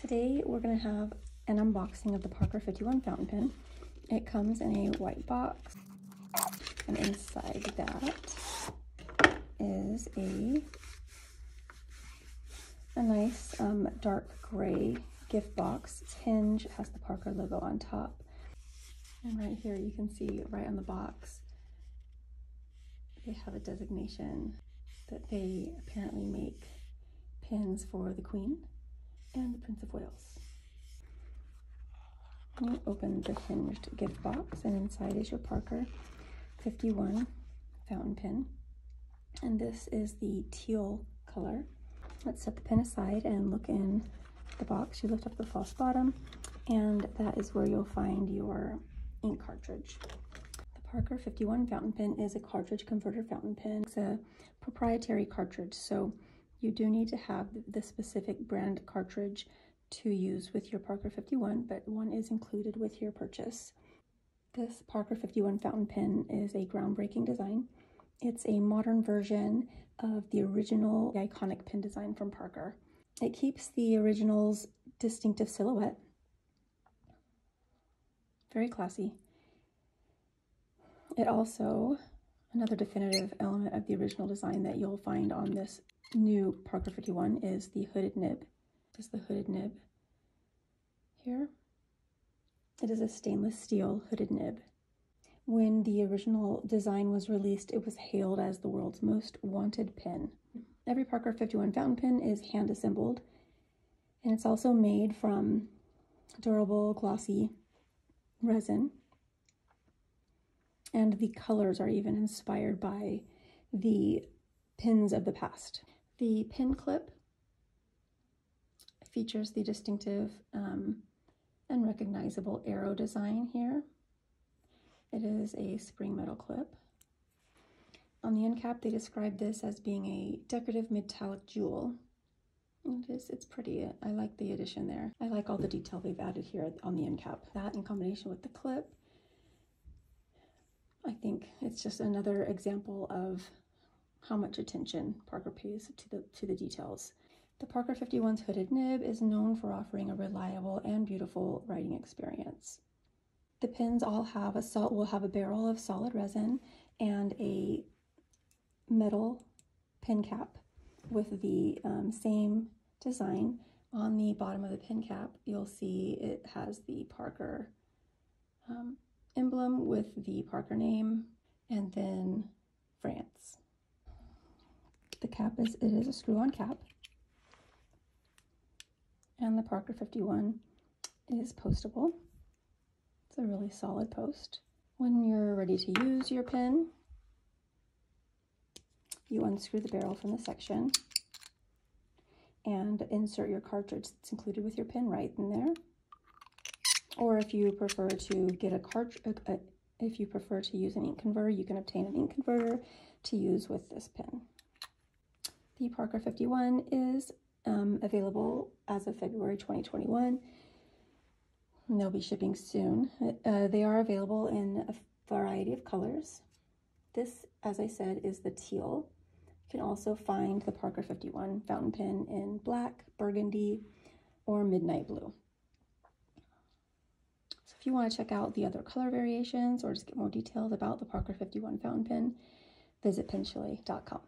Today we're going to have an unboxing of the Parker 51 fountain pen. It comes in a white box, and inside that is a nice dark gray gift box. It's hinge, it has the Parker logo on top, and right here you can see right on the box they have a designation that they apparently make pins for the Queen and the Prince of Wales. You open the hinged gift box, and inside is your Parker 51 fountain pen, and this is the teal color. Let's set the pen aside and look in the box. You lift up the false bottom, and that is where you'll find your ink cartridge. The Parker 51 fountain pen is a cartridge converter fountain pen. It's a proprietary cartridge, so you do need to have the specific brand cartridge to use with your Parker 51, but one is included with your purchase. This Parker 51 fountain pen is a groundbreaking design. It's a modern version of the original iconic pen design from Parker. It keeps the original's distinctive silhouette. Very classy. It also, another definitive element of the original design that you'll find on this new Parker 51 is the hooded nib. This is the hooded nib here. It is a stainless steel hooded nib. When the original design was released, it was hailed as the world's most wanted pen. Every Parker 51 fountain pen is hand assembled, and it's also made from durable, glossy resin. And the colors are even inspired by the pens of the past. The pin clip features the distinctive and recognizable arrow design here. It is a spring metal clip. On the end cap, they describe this as being a decorative metallic jewel. It's pretty. I like the addition there. I like all the detail they've added here on the end cap. That in combination with the clip, I think it's just another example of how much attention Parker pays to the details. The Parker 51's hooded nib is known for offering a reliable and beautiful writing experience. The pens all have will have a barrel of solid resin and a metal pen cap with the same design. On the bottom of the pen cap, you'll see it has the Parker emblem with the Parker name, and then France. The cap it is a screw-on cap, and the Parker 51 is postable. It's a really solid post. When you're ready to use your pen, you unscrew the barrel from the section and insert your cartridge that's included with your pen right in there. Or if you prefer to get if you prefer to use an ink converter, you can obtain an ink converter to use with this pen. The Parker 51 is available as of February 2021. And they'll be shipping soon. They are available in a variety of colors. This, as I said, is the teal. You can also find the Parker 51 fountain pen in black, burgundy, or midnight blue. So if you want to check out the other color variations or just get more details about the Parker 51 fountain pen, visit penchili.com.